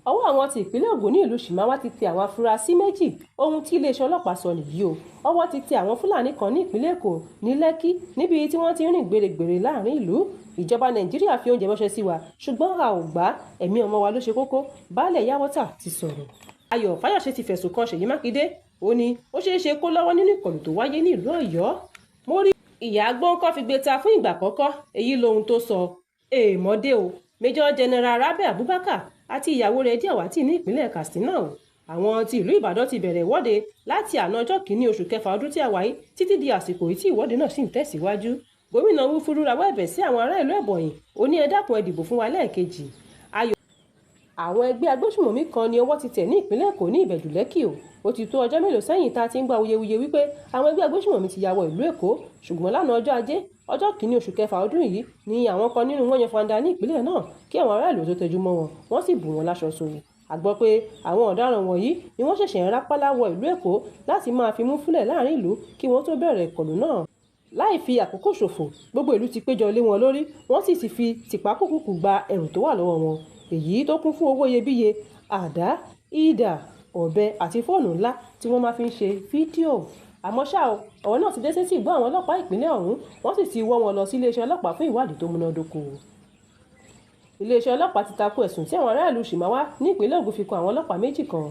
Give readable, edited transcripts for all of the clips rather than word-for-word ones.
ọwọ́ àwọn ti ìpínlẹ̀ Ògùn ní ìlú Shimawa ti tẹ àwọn afurasí méjì. Ohun tí iléeṣẹ́ ọlọ́pàá sọ nìyí o. Ọwọ́ ti tẹ àwọn Fúlàní kan ní ìpínlẹ̀ Èkó ní Lẹ́kí níbi tí wọ́n ti ń rìn gbèrègbèrè láàrin ìlú. Ìjọba Nàìjíríà fi oúnjẹ ránṣẹ́ sí wa ṣùgbọ́n a ò gbà, ẹ̀mí ọmọ wa ló ṣe kókó. Baálẹ̀ Yáwọ́tà ti sọ̀rọ̀. Ayọ̀ Fáyọ̀ṣe ti fẹ̀sùn kan Ṣèyí Mákindé. Ó ní ó ṣeé ṣe kó lọ́wọ́ nínú ìkọlù tó wáyé ní ìlú Ọ̀yọ́. Mo rí ìyá Gbọ́nkọ́ fi gbé ta fún ìgbà àkọ́kọ́. Èyí lohun tó sọ. Èèmọ́dé o. Major General Rabi Abubakar àti ìyàwó rẹ̀ dí àwátì ní ìpínlẹ̀ Katsina o. Àwọn ti ìlú Ìbàdàn ti bẹ̀rẹ̀ ìwọ́de láti àná ọjọ́ kìíní oṣù kẹfà ọdún tí a wáyé títí di àsìkò yìí tí ìwọ́de náà sì ń tẹ̀síwájú. Gómìnà Wúfúrú rawọ́ ẹ̀bẹ̀ sí àwọn ará ìlú Ẹ̀bọ̀nyì. Ó ní ẹ dákun ẹ dìbò fún wa lẹ́ẹ̀kejì. Àwọn ẹgbẹ́ agbésùmọ̀mí kan ni ọwọ́ ti tẹ̀ ní ìpínlẹ̀ Èkó ní Ìbẹ̀jú Lẹ́kì o. Ó ti tó ọjọ́ mélòó sẹ́yìn tá a ti ń gba awuyewuye wípé àwọn ẹgbẹ́ agbésùmọ̀mí ti ya wọ ìlú Èkó, ṣùgbọ́n lánàá ọjọ́ Ajé ọjọ́ kìíní oṣù kẹfà ọdún yìí ni àwọn kan nínú wọn yan fanda ní ìpínlẹ̀ náà kí àwọn ará ìlú tó tẹjú mọ́ wọn, wọ́n sì bù wọn láṣọ sórí. A gbọ́ pé àwọn ọ̀daràn wọ̀nyí ni wọ́n ṣẹ̀ṣẹ̀ ń rápálá wọ ìlú Èkó láti máa fi mú fúnlẹ̀ láàrin ìlú kí wọ́n tó bẹ̀rẹ̀ ìkọlù náà. Láì fi àkókò ṣòfò, gbogbo ìlú ti péjọ lé wọn lórí, wọ́n sì ti fi tìpákùkù gba ẹrù tó wà lọ́wọ́ wọn, èyí tó kún fún owó iyebíye, àdá, ìdà, ọ̀bẹ àti fóònù ńlá tí wọ́n máa fi ń ṣe fídíò. Àmọ́ ṣá o, ọ̀rọ̀ náà ti dé sétí ìgbọ́ àwọn ọlọ́pàá ìpínlẹ̀ ọ̀hún, wọ́n sì ti wọ́ wọn lọ sí iléeṣẹ́ ọlọ́pàá fún ìwádìí tó múnádóko. Iléeṣẹ́ ọlọ́pàá ti tako ẹ̀sùn tí àwọn ará ìlú Shimawa ní ìpínlẹ̀ Ògùn fi kan àwọn ọlọ́pàá méjì kan.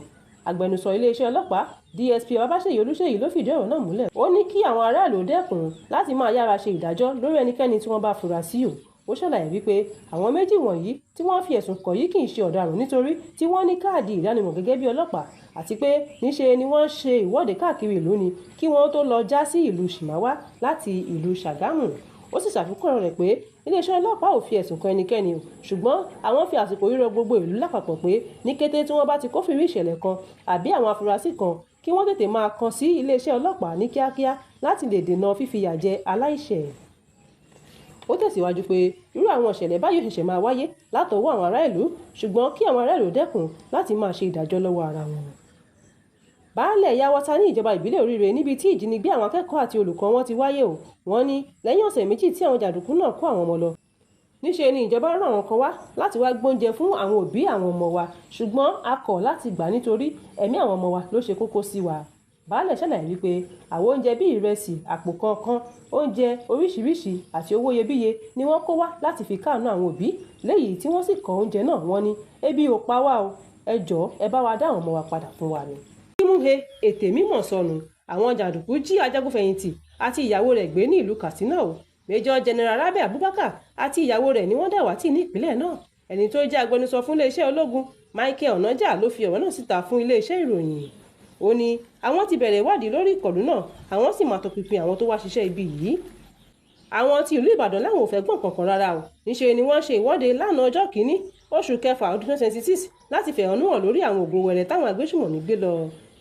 Agbẹnusọ iléeṣẹ́ ọlọ́pàá DSP Babáṣèyí Olúṣèyí ló fìdí ọ̀rọ̀ náà múlẹ̀. Ó ní kí àwọn ará ìlú dẹ́kun láti máa yára ṣe ìdájọ́ lórí ẹnikẹ́ni tí wọ́n bá fura sí o. Ó ṣàlàyé wípé àwọn méjì wọ̀nyí tí wọ́n fi ẹ̀sùn kàn yìí kì í ṣe ọ̀daràn nítorí tí wọ́n ní káàdì ìdánimọ̀ gẹ́gẹ́ bí ọlọ́pàá àti pé níṣe ni wọ́n ṣe ìwọ́de káàkiri ìlú ni kí wọ́n tó lọ já sí ìlú Shimawa láti ìlú Ṣàgámù. Ó sì ṣàfikún rẹ̀ pé iléeṣẹ́ ọlọ́pàá ò fi ẹ̀sùn kan ẹnikẹ́ni o, ṣùgbọ́n àwọn fi àsìkò rírọ gbogbo ìlú lápapọ̀ pé ní kété tí wọ́n bá ti kófìrí ìṣẹ̀lẹ̀ kan àbí àwọn afurasí kan kí wọ́n tètè máa kan sí iléeṣẹ́ ọlọ́pàá ní kíákíá láti lè dènà fífìyà jẹ aláìṣẹ̀. Ó tẹ̀síwájú pé irú àwọn ìṣẹ̀lẹ̀ báyìí ṣẹ̀ṣẹ̀ máa wáyé látọwọ́ àwọn ará ìlú, ṣùgbọ́n kí àwọn ará ìlú dẹ́kun láti máa ṣe ìdájọ́ lọ́wọ́ ara wọn. Baálẹ̀ Yáwọ́tà ní ìjọba ìbílẹ̀ Oríire níbi tí ìjínigbé àwọn akẹ́kọ̀ọ́ àti olùkọ́ wọn ti wáyé o. Wọ́n ní lẹ́yìn ọ̀sẹ̀ méjì tí àwọn jàǹdùkú náà kó àwọn ọmọ lọ, níṣe ni ìjọba rán àwọn kan wá láti wá gbóúnjẹ fún àwọn òbí àwọn ọmọ wa, ṣùgbọ́n a kọ̀ láti gbà nítorí ẹ̀mí àwọn ọmọ wa ló ṣe kókó sí wa. Baálẹ̀ ṣàlàyé wípé àwọn oúnjẹ bíi ìrẹsì àpò kọ̀ọ̀kan, oúnjẹ oríṣiríṣi àti owó iyebíye ni wọ́n kó wá láti fi káàánú àwọn òbí, léyìí tí wọ́n sì kọ oúnjẹ náà. Wọ́n ní ebi ò pa wá o, ẹ jọ̀ọ́ ẹ bá wa dá àwọn ọmọ wa padà fún wa ni. Mímúhe ètè mímọ̀ sọnù, àwọn jàǹdùkú jí ajagunfẹ̀yìntì àti ìyàwó rẹ̀ gbé ní ìlú Katsina o. Major General Rabi Abubakar àti ìyàwó rẹ̀ ni wọ́n dàwátì ní ìpínlẹ̀ náà. Ẹni tó jẹ́ agbẹnusọ fún iléeṣẹ́ ológun Michael Onoja ló fi ọ̀rọ̀ náà síta fún iléeṣẹ́ ìròyìn. Ó ní àwọn ti bẹ̀rẹ̀ ìwádìí lórí ìkọlù náà, àwọn sì máa tọpinpin àwọn tó wá ṣiṣẹ́ ibi yìí. Àwọn ti ìlú Ìbàdàn láwọn ò fẹ́ gbọ́n kankan rárá o. Níṣe ni wọ́n ṣe ìwọ́de lánàá ọjọ́ kìíní oṣù kẹfà ọdún 2026 láti fẹ̀hónú hàn lórí àwọn ògo wẹrẹ táwọn agbésùmọ̀mí gbé lọ.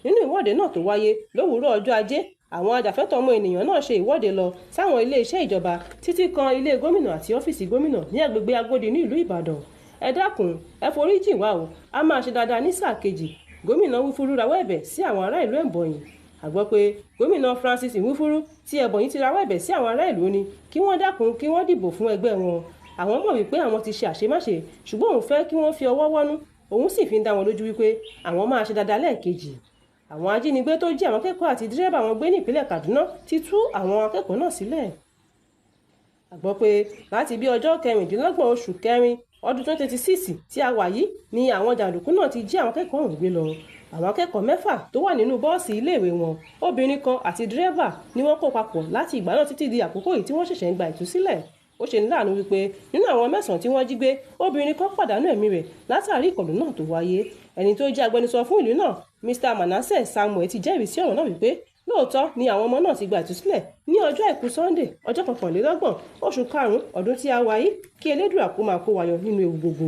Nínú ìwọ́de náà tó wáyé lówùúrọ̀ ọjọ́ Ajé, àwọn ajàfẹ́tọ̀ọ́ ọmọ ènìyàn náà ṣe ìwọ́de lọ sáwọn ilé-iṣẹ́ ìjọba títí kan ilé gómìnà àti ọ́fíìsì gómìnà ní agbègbè Agodi ní ìlú Ìbàdàn. Ẹ dákun ẹ forí jìn wá o, a máa ṣe dáadáa ní sáà kejì. Gómìnà Wúfúrú rawọ́ ẹ̀bẹ̀ sí àwọn ará ìlú Ẹ̀bọ̀nyì. A gbọ́ pé gómìnà Francis Wúfúrú ti Ẹ̀bọ̀nyì ti rawọ́ ẹ̀bẹ̀ sí àwọn ará ìlú ni kí wọ́n dákun kí wọ́n dìbò fún ẹgbẹ́ wọn. Àwọn mọ̀ wípé àwọn ti ṣe àṣemáṣe, ṣùgbọ́n òun fẹ́ kí wọ́n fi ọwọ́ wọ́nú, òun sì fi ń dá wọn lójú wípé àwọn máa ṣe dáadáa lẹ́ẹ̀kejì. Àwọn ajínigbé tó jí àwọn akẹ́kọ̀ọ́ àti dírẹ́bà wọn gbé ní ìpínlẹ̀ Kaduna ti tú àwọn akẹ́kọ̀ọ́ náà sílẹ̀. A gbọ́ pé láti bí ọjọ́ 26 oṣù kẹrin ọdún 2026 tí a wà yìí ni àwọn jàǹdùkú náà ti jí àwọn akẹ́kọ̀ọ́ ọ̀hún gbé lọ. Àwọn akẹ́kọ̀ọ́ 6 tó wà nínú bọ́ọ̀sì iléèwé wọn, obìnrin kan àti dírẹ́bà ni wọ́n kó papọ̀ láti ìgbà náà títí di àkókò yìí tí wọ́n ṣẹ̀ṣẹ̀ ń gba ìtúsílẹ̀. Ó ṣe ní láàánú wípé nínú àwọn 9 tí wọ́n jí gbé, obìnrin kan pàdánù ẹ̀mí rẹ̀ látàrí ìkọlù náà tó wáyé. Ẹni tó jẹ́ agbẹnusọ fún ìlú náà, Mr. Manasseh Samuel, ti jẹ́rìí sí ọ̀rọ̀ náà wípé lóòótọ́ ni àwọn ọmọ náà ti gba ìtúsílẹ̀ ní ọjọ́ àìkú Sunday ọjọ́ 21 oṣù karùn-ún ọdún tí a wà yìí, kí Elédùà kó máa kó wa yọ nínú ewu gbogbo.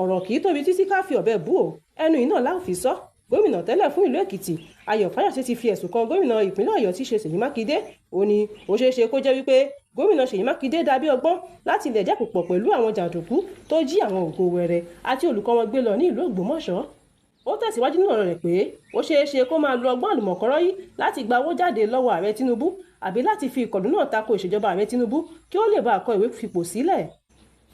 Ọ̀rọ̀ kì í tóbi títí ká fi ọ̀bẹ bú o, ẹnu iná la ó fi sọ. Gómìnà tẹ́lẹ̀ fún ìlú Èkìtì Ayọ̀ Fáyọ̀ṣe ti fi ẹ̀sùn kan gómìnà ìpínlẹ̀ Ọ̀yọ́ tí ṣe Ṣèyí Mákindé. Ó ní ó ṣeé ṣe kó jẹ́ wípé gómìnà Ṣèyí Mákindé dàbí ọgbọ́n láti lè jápòpọ̀ pẹ̀lú àwọn jàǹdùkú tó jí àwọn ògo wẹrẹ àti olùkọ́ wọn gbé lọ ní ìlú Ògbómọ̀ṣọ́. Ó tẹ̀síwájú nínú ọ̀rọ̀ rẹ̀ pé ó ṣeé ṣe kó máa lo ọgbọ́n àlùmọ̀kọ́rọ́ yìí láti gba owó jáde lọ́wọ́ ààrẹ Tinubu àbí láti fi ìkọlù náà tako ìṣèjọba ààrẹ Tinubu kí ó lè bá kọ ìwé fipò sílẹ̀.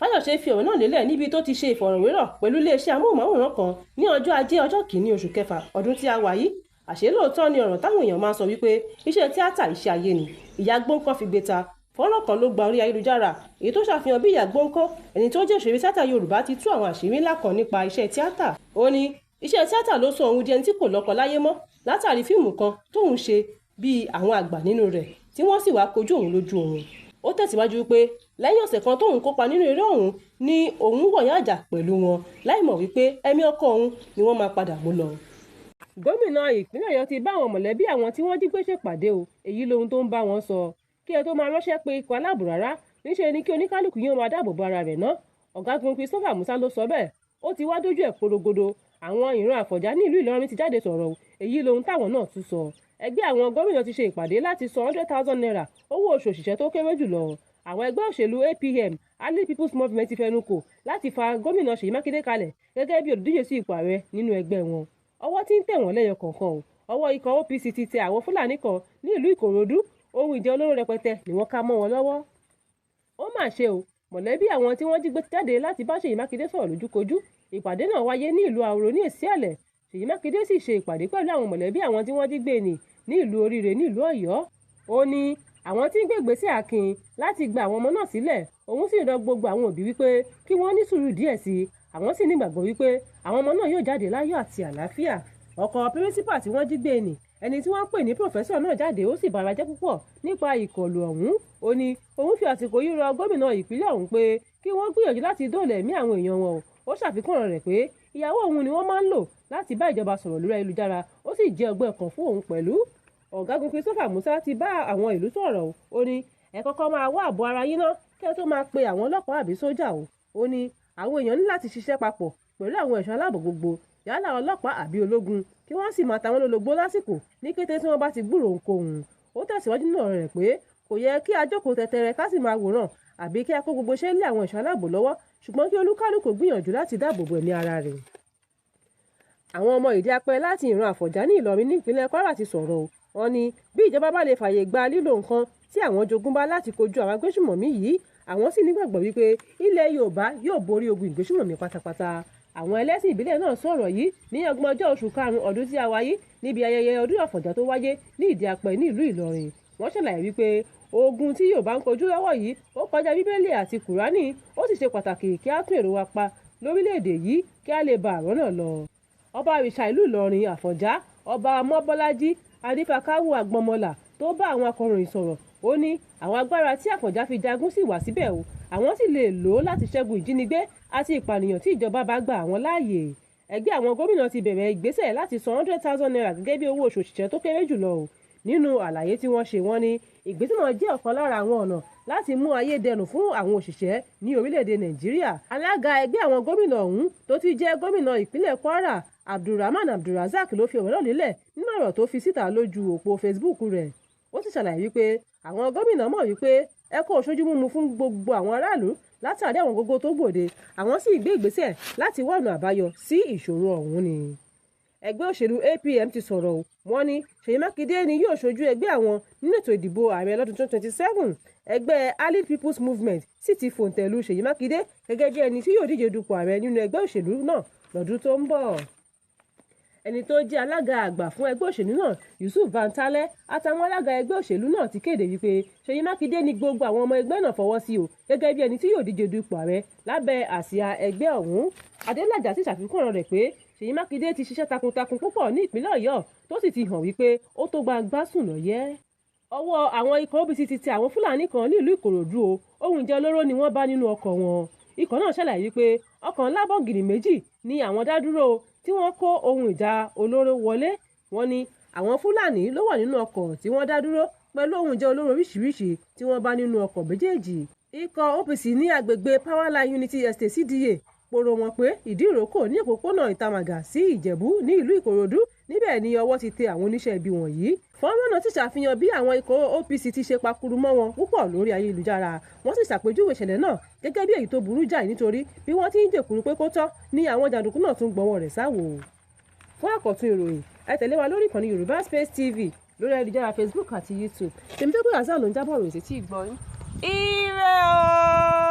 Fáyọ̀ṣe fi ọ̀rọ̀ náà lélẹ̀ níbi tó ti ṣe ìfọ̀rọ̀wérọ̀ pẹ̀lú iléeṣẹ́ amóhùnmáwòrán kan ní ọjọ́ ajé ọjọ́ kìíní oṣù kẹfà ọdún tí a wà yìí. Àṣé lóòótọ́ ni ọ̀rọ̀ táwọn èèyàn máa ń sọ wípé iṣẹ́ tíátà iṣẹ́ ayé ni. Ìyá Gbóǹkan fi gbé ta. Fọ́nrán kan ló gba orí ayélujára èyí tó ṣàfihàn bí Ìyá Gbóǹkan, ẹni tó jẹ́ òṣèré tíátà Yorùbá, ti tú àwọn àṣírí ńlá kan nípa iṣẹ́ tíátà. Ó ní iṣẹ́ tíátà ló sọ òun di ẹni tí kò lọ́kọ láyé mọ́ látàrí fíìmù kan tóun ṣe bíi àwọn àgbà nínú rẹ̀ tí wọ́n sì wá kojú òun lójú òun. Ó tẹ̀síwájú pé lẹ́yìn ọ̀sẹ̀ kan tóun kópa nínú eré ọ̀hún ni òun wọ̀yá àjà pẹ̀lú wọn láì mọ̀ wípé ẹ̀mí ọkọ òun ni wọ́n máa padà mú lọ. Gómìnà ìpínlẹ̀ Ọ̀yọ́ ti bá àwọn mọ̀lẹ́bí àwọn tí wọ́n jí gbé ṣèpàdé o. Èyí lohun tó ń bá wọn sọ. Kí ẹ tó máa ránṣẹ́ pé ikọ̀ aláàbò rárá, níṣe ni kí oníkálukú yóò máa dáàbò bo ara rẹ̀ ná. Ọ̀gágun Christopher Musa ló sọ bẹ́ẹ̀. Ó ti wá dójú ẹ̀ porogodo. Àwọn ìran Àfọ̀njá ní ìlú Ìlọrin ti jáde sọ̀rọ̀. Èyí lohun táwọn náà tún sọ. Ẹgbẹ́ àwọn gómìnà ti ṣe ìpàdé láti san 100,000 naira owó oṣù òṣìṣẹ́ tó kéré jùlọ. Àwọn ẹgbẹ́ òṣèlú APM, Allied People's Movement, ti fẹnu kò láti fa gómìnà Ṣèyí Mákindé kalẹ̀ gẹ́gẹ́ bí olùdíje sí ipò ààrẹ nínú ẹgbẹ́ wọn. Ọwọ́ tí ń tẹ̀ wọ́n lẹ́yọ kọ̀ọ̀kan o. Ọwọ́ ikọ̀ OPC ti tẹ àwọn Fúlàní kan ní ìlú Ìkòròdú. Ohun ìjà olóró rẹpẹtẹ ni wọ́n ká mọ́ wọn lọ́wọ́. Ó mà ṣe o, mọ̀lẹ́bí àwọn tí wọ́n jí gbé jáde láti bá Ṣèyí Mákindé sọ̀rọ̀ lójúkojú. Ìpàdé náà wáyé ní ìlú Àwòrò ní Èsìàlẹ̀. Ṣèyí Mákindé sì ṣe ìpàdé pẹ̀lú àwọn mọ̀lẹ́bí àwọn tí wọ́n jí gbé ní ìlú Oríire ní ìlú Ọ̀yọ́. Ó ní àwọn tí ń gbé ìgbésẹ̀ akin láti gba àwọn ọmọ náà sílẹ̀. Òun sì rọ gbogbo àwọn òbí wípé kí wọ́n ní sùúrù díẹ̀ sí i. Àwọn sì nígbàgbọ́ wípé àwọn ọmọ náà yóò jáde láyọ̀ àti àlàáfíà. Ọkọ pírísípà tí wọ́n jí gbé ní ẹni tí wọ́n pè ní pòfẹ́sọ̀ náà jáde, ó sì bara jẹ́ púpọ̀ nípa ìkọlù ọ̀hún. Ó ní òun fi àsìkò yìí rọ gómìnà ìpínlẹ̀ ọ̀hún pé kí wọ́n gbìyànjú láti dóòlà ẹ̀mí àwọn èèyàn wọn. Ó ṣàfikún ọ̀rọ̀ rẹ̀ pé ìyàwó òun ni wọ́n máa ń lò láti bá ìjọba sọ̀rọ̀ lórí ayélujára. Ó sì jẹ́ ọgbẹ́ ọkàn fún òun pẹ̀lú. Ọ̀gágun Christopher Musa ti bá àwọn ìlú sọ̀rọ̀. Ó ní ẹ kọ́kọ́ máa wá ààbò ara yín ná kí ẹ tó máa pe àwọn ọlọ́pàá àbí sójà o. Ó ní àwọn èèyàn ní láti ṣiṣẹ́ papọ̀ pẹ̀lú àwọn ẹ̀ṣọ́ aláàbò gbogbo, yálà ọlọ́pàá àbí ológun, kí wọ́n sì máa ta wọ́n lólobó lásìkò ní kété tí wọ́n bá ti gbúròó ohunkóhun. Ó tẹ̀síwájú nínú ọ̀rọ̀ rẹ̀ pé kò yẹ kí a jókòó tẹtẹrẹ ká sì máa wòran àbí kí a kó gbogbo iṣẹ́ lé àwọn ẹ̀ṣọ́ aláàbò lọ́wọ́, ṣùgbọ́n kí olúkálùkù gbìyànjú láti dáàbò bo ẹ̀mí ara rẹ̀. Àwọn ọmọ ìdí apẹ láti ìran Àfọ̀njá ní Ìlọrin ní ìpínlẹ̀ Kwara ti sọ̀rọ̀ o. Wọ́n ní bí ìjọba bá lè fààyè gba lílo nǹkan tí àwọn jogún bá láti kojú àwọn agbésùmọ̀mí yìí, àwọn sì nígbàgbọ́ wípé ilẹ̀ Yorùbá yóò borí ogun ìgbésùmọ̀mí pátápátá. Àwọn ẹlẹ́sìn ìbílẹ̀ náà sọ̀rọ̀ yìí ní ọgbọ̀njọ́ oṣù karùn-ún ọdún tí a wáyé níbi ayẹyẹ ọdún Àfọ̀njá tó wáyé ní ìdí apẹ ní ìlú Ìlọrin. Wọ́n ṣàlàyé wípé ogun tí Yorùbá ń kojú lọ́wọ́ yìí ó kọjá Bíbélì àti Kùránì. Ó sì ṣe pàtàkì kí á tún èrò wa pa lórílẹ̀‐èdè yìí kí a lè bá àrọ́ náà lọ. Ọba òrìṣà ìlú Ìlọrin Àfọ̀njá, Ọba Mọ́bọ́lájí Adífàkáwù Àgbọ̀nmọ́là, tó bá àwọn akọ̀ròyìn sọ̀rọ̀, ó ní àwọn agbára tí Àfọ̀njá fi jagun sì wà síbẹ̀ o. Àwọn sì lè lò ó láti ṣẹ́gun ìjínigbé àti ìpànìyàn tí ìjọba bá gba àwọn láàyè. Ẹgbẹ́ àwọn gómìnà ti bẹ̀rẹ̀ ìgbésẹ̀ láti san 100,000 naira gẹ́gẹ́ bí owó oṣù òṣìṣẹ́ tó kéré jùlọ o. Nínú àlàyé tí wọ́n ṣe, wọ́n ní ìgbésẹ̀ náà jẹ́ ọ̀kan lára àwọn ọ̀nà láti mú ayé dẹrùn fún àwọn òṣìṣẹ́ ní orílẹ̀-èdè Nàìjíríà. Alága ẹgbẹ́ àwọn gómìnà ọ̀hún tó ti jẹ́ gómìnà ìpínlẹ̀ Kwara, Abdulrahman Abdulrazak, ló fi ọ̀rọ̀ náà lélẹ̀ nínú ọ̀rọ̀ tó fi síta lójú òpó Facebook rẹ̀. Ó sì ṣàlàyé wípé àwọn gómìnà mọ̀ wípé ẹ̀kọ́ òṣojú mímu fún gbogbo àwọn aráàlú látàrí àwọn gógó tó gbòde. Àwọn sì gbé ìgbésẹ̀ láti wá ọ̀nà àbáyọ sí ìṣòro ọ̀hún ni. Ẹgbẹ́ òṣèlú APM ti sọ̀rọ̀ o. Wọ́n ní Ṣèyí Mákindé ni yóò ṣojú ẹgbẹ́ àwọn nínú ètò ìdìbò ààrẹ lọ́dún 2027. Ẹgbẹ́ Allied People's Movement sì ti fòǹtẹ̀lù Ṣèyí Mákindé gẹ́gẹ́ bí ẹni tí yóò díje dupò ààrẹ nínú ẹgbẹ́ òṣèlú náà lọ́dún tó ń bọ̀. Ẹni tó jẹ́ alága àgbà fún ẹgbẹ́ òṣèlú náà, Yusuf Bantale, àtàwọn alága ẹgbẹ́ òṣèlú náà ti kéde wípé Ṣèyí Mákindé ni gbogbo àwọn ọmọ ẹgbẹ́ náà fọwọ́ sí o gẹ́gẹ́ bí ẹni tí yóò díje dupò ààrẹ lábẹ́ àsíá ẹgbẹ́ ọ̀hún. Adélàjà sì ṣàfikún ọ̀rọ̀ rẹ̀ pé Ṣèyí Mákindé ti ṣiṣẹ́ takuntakun púpọ̀ ní ìpínlẹ̀ Ọ̀yọ́ tó sì ti hàn wípé ó tó gbangba sùn lọ́yẹ́. Ọwọ́ àwọn ikọ̀ OPC ti tẹ àwọn Fúlàní kan ní ìlú Ìkòròdú o. Ohun ìjà olóró ni wọ́n bá nínú ọkọ̀ wọn. Ikọ̀ náà ṣàlàyé wípé ọkọ̀ ńlá bọ̀gìnì méjì ni àwọn dá dúró tí wọ́n kó ohun ìjà olóró wọlé. Wọ́n ní àwọn Fúlàní ló wà nínú ọkọ̀ tí wọ́n dá dúró pẹ̀lú ohun ìjà olóró oríṣiríṣi tí wọ́n bá nínú ọkọ̀ méjèèjì. Ikọ̀ OPC ní agbègbè Powerline Unity Estate CDA poro wọn pé ìdí ìrókò ní òpópónà Ìtamàgà sí Ìjẹ̀bú ní ìlú Ìkòròdú. Níbẹ̀ ni ọwọ́ ti tẹ àwọn oníṣẹ́ ibi wọ̀nyí. Fọ́nrán náà ti ṣàfihàn bí àwọn ikọ̀ OPC ti ṣe pakuru mọ́ wọn púpọ̀ lórí ayélujára. Wọ́n sì ṣàpèjúwe ìṣẹ̀lẹ̀ náà gẹ́gẹ́ bí èyí tó burú jáì nítorí bí wọ́n ti ń jèkúrú pé kó tọ́ ní àwọn jàǹdùkú náà tún gbọ́wọ́ rẹ̀ sáwò. Fún àkọ́tún ìròyìn, ẹ tẹ̀lé wa lórí ìkànnì Yorùbá Space TV lórí ayélujára Facebook àti YouTube. Tèmítọ́pẹ́ Hasan ló ń jábọ̀ ròyìn sí tí ì gbọ́ yín. Ire o.